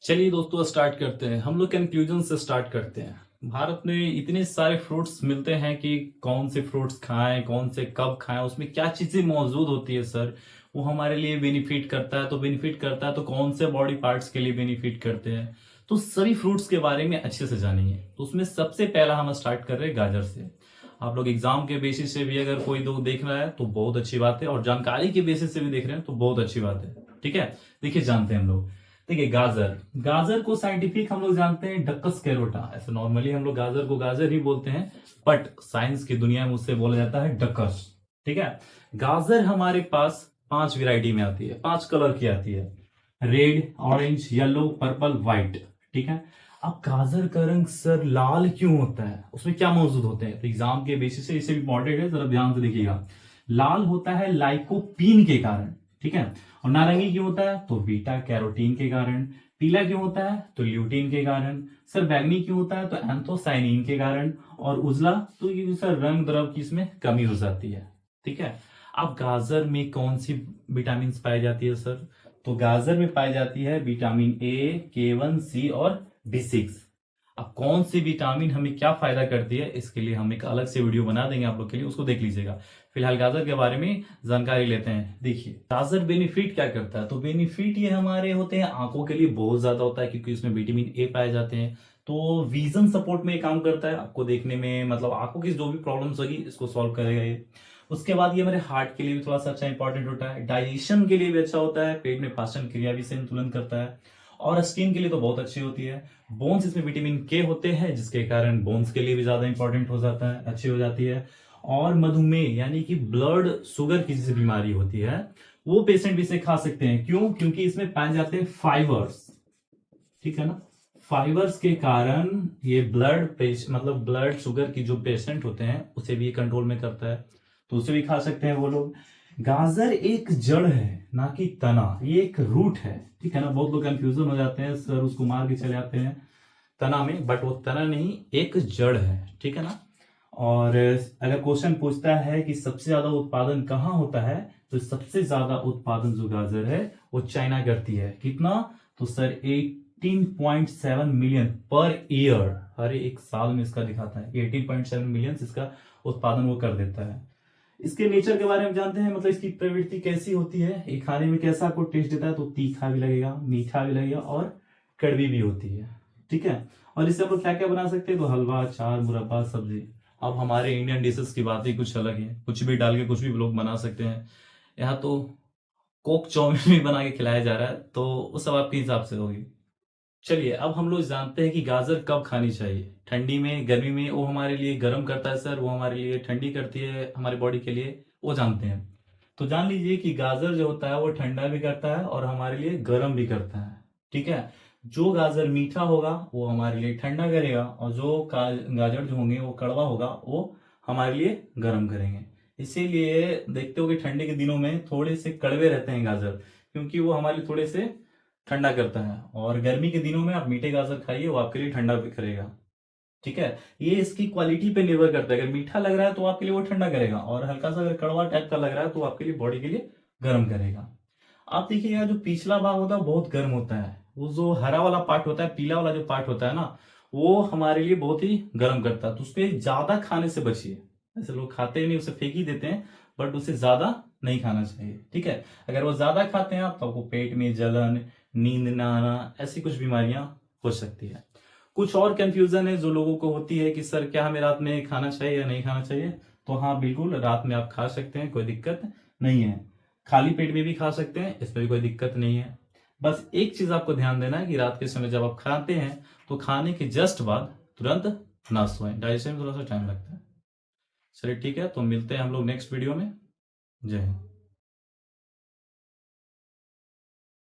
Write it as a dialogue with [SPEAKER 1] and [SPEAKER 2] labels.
[SPEAKER 1] चलिए दोस्तों स्टार्ट करते हैं। हम लोग कंक्लूजन से स्टार्ट करते हैं। भारत में इतने सारे फ्रूट्स मिलते हैं कि कौन से फ्रूट्स खाएं, कौन से कब खाएं, उसमें क्या चीजें मौजूद होती है सर, वो हमारे लिए बेनिफिट करता है। तो बेनिफिट करता है तो कौन से बॉडी पार्ट्स के लिए बेनिफिट करते हैं, तो सभी फ्रूट्स के बारे में अच्छे से जानेंगे। तो उसमें सबसे पहला हम स्टार्ट कर रहे हैं गाजर से। आप लोग एग्जाम के बेसिस से भी अगर कोई दो देख रहा है तो बहुत अच्छी बात है, और जानकारी के बेसिस से भी देख रहे हैं तो बहुत अच्छी बात है। ठीक है, देखिए जानते हैं हम लोग। देखिए गाजर, गाजर को साइंटिफिक हम लोग जानते हैं डक्कस कैरोटा। ऐसे नॉर्मली हम लोग गाजर को गाजर ही बोलते हैं, बट साइंस की दुनिया में उससे बोला जाता है डक्कस। ठीक है, गाजर हमारे पास 5 वैरायटी में आती है, 5 कलर की आती है, red, orange, yellow, purple, white. ठीक है, अब गाजर का रंग सर लाल क्यों होता है, उसमें क्या मौजूद होते हैं, तो एग्जाम के बेसिस से इसे इंपॉर्टेंट है, जरा ध्यान से देखिएगा। लाल होता है लाइकोपीन के कारण। ठीक है, और नारंगी क्यों होता है, तो बीटा कैरोटीन के कारण। पीला क्यों होता है, तो ल्यूटीन के कारण। सर बैगनी क्यों होता है, तो एंथोसाइनिन के कारण। और उजला तो ये सर रंग द्रव की इसमें कमी हो जाती है। ठीक है, अब गाजर में कौन सी विटामिन पाई जाती है सर, तो गाजर में पाई जाती है विटामिन ए, K1, C और B6। अब कौन सी विटामिन हमें क्या फायदा करती है, इसके लिए हम एक अलग से वीडियो बना देंगे आप लोग के लिए, उसको देख लीजिएगा। फिलहाल गाजर के बारे में जानकारी लेते हैं। देखिए गाजर बेनिफिट क्या करता है, तो बेनिफिट ये हमारे होते हैं आंखों के लिए बहुत ज्यादा होता है, क्योंकि इसमें विटामिन ए पाए जाते हैं। तो विजन सपोर्ट में ये काम करता है, आपको देखने में मतलब आंखों की जो भी प्रॉब्लम्स होगी इसको सॉल्व करेगा ये। उसके बाद ये हमारे हार्ट के लिए भी थोड़ा सा अच्छा इंपॉर्टेंट होता है, डाइजेशन के लिए भी अच्छा होता है, पेट में पाचन क्रिया भी संतुलन करता है, और स्किन के लिए तो बहुत अच्छी होती है। बोन्स, इसमें विटामिन के होते हैं जिसके कारण बोन्स के लिए भी ज्यादा इंपॉर्टेंट हो जाता है, अच्छी हो जाती है। और मधुमेह यानी कि ब्लड शुगर की जिसे बीमारी होती है, वो पेशेंट भी इसे खा सकते हैं। क्यों, क्योंकि इसमें पाए जाते हैं फाइबर्स। ठीक है ना, फाइबर्स के कारण ये मतलब ब्लड शुगर की जो पेशेंट होते हैं उसे भी कंट्रोल में करता है, तो उसे भी खा सकते हैं वो लोग। गाजर एक जड़ है ना कि तना, ये एक रूट है। ठीक है ना, बहुत लोग कंफ्यूजन हो जाते हैं, सर उसको मार के चले जाते हैं तना में, बट वो तना नहीं, एक जड़ है। ठीक है ना, और अगर क्वेश्चन पूछता है कि सबसे ज्यादा उत्पादन कहाँ होता है, तो सबसे ज्यादा उत्पादन जो गाजर है वो चाइना करती है। कितना, तो सर 18.7 मिलियन पर ईयर, हर एक साल में इसका दिखाता है 18.7 मिलियन इसका उत्पादन वो कर देता है। इसके नेचर के बारे में जानते हैं, मतलब इसकी प्रवृत्ति कैसी होती है, ये खाने में कैसा आपको टेस्ट देता है, तो तीखा भी लगेगा, मीठा भी लगेगा और कड़वी भी होती है। ठीक है, और इससे आप लोग क्या क्या बना सकते हैं, तो हलवा, अचार, मुरब्बा, सब्जी। अब हमारे इंडियन डिशेस की बात ही कुछ अलग है, कुछ भी डाल के कुछ भी लोग बना सकते हैं। यहाँ तो कोक चाउमीन भी बना के खिलाया जा रहा है, तो वो सब आपके हिसाब से होगी। चलिए अब हम लोग जानते हैं कि गाजर कब खानी चाहिए, ठंडी में, गर्मी में। वो हमारे लिए गर्म करता है सर, वो हमारे लिए ठंडी करती है हमारी बॉडी के लिए, वो जानते हैं। तो जान लीजिए कि गाजर जो होता है वो ठंडा भी करता है और हमारे लिए गर्म भी करता है। ठीक है, जो गाजर मीठा होगा वो हमारे लिए ठंडा करेगा, और जो गाजर जो होंगे वो कड़वा होगा वो हमारे लिए गर्म करेंगे। इसीलिए देखते हो कि ठंडी के दिनों में थोड़े से कड़वे रहते हैं गाजर, क्योंकि वो हमारे लिए थोड़े से ठंडा करता है। और गर्मी के दिनों में आप मीठे गाजर खाइए, वो आपके लिए ठंडा भी करेगा। ठीक है, ये इसकी क्वालिटी पे निर्भर करता है, अगर मीठा लग रहा है तो आपके लिए वो ठंडा करेगा, और हल्का सा अगर कड़वा टाइप का लग रहा है तो आपके लिए बॉडी के लिए गर्म करेगा। आप देखिएगा जो पिछला भाग होता है बहुत गर्म होता है, वो जो हरा वाला पार्ट होता है, पीला वाला जो पार्ट होता है ना, वो हमारे लिए बहुत ही गर्म करता है, तो उसको ज्यादा खाने से बचिए। ऐसे लोग खाते ही नहीं, उसे फेंक ही देते हैं, बट उसे ज्यादा नहीं खाना चाहिए। ठीक है, अगर वो ज्यादा खाते हैं आप तो आपको पेट में जलन, नींद न आना, ऐसी कुछ बीमारियां हो सकती है। कुछ और कंफ्यूजन है जो लोगों को होती है कि सर क्या हमें रात में खाना चाहिए या नहीं खाना चाहिए, तो हाँ बिल्कुल रात में आप खा सकते हैं, कोई दिक्कत नहीं है। खाली पेट में भी खा सकते हैं, इसमें भी कोई दिक्कत नहीं है। बस एक चीज आपको ध्यान देना है कि रात के समय जब आप खाते हैं तो खाने के जस्ट बाद तुरंत ना सोएं, डाइजेशन में थोड़ा सा टाइम लगता है। चलिए ठीक है, तो मिलते हैं हम लोग नेक्स्ट वीडियो में। जय हिंद।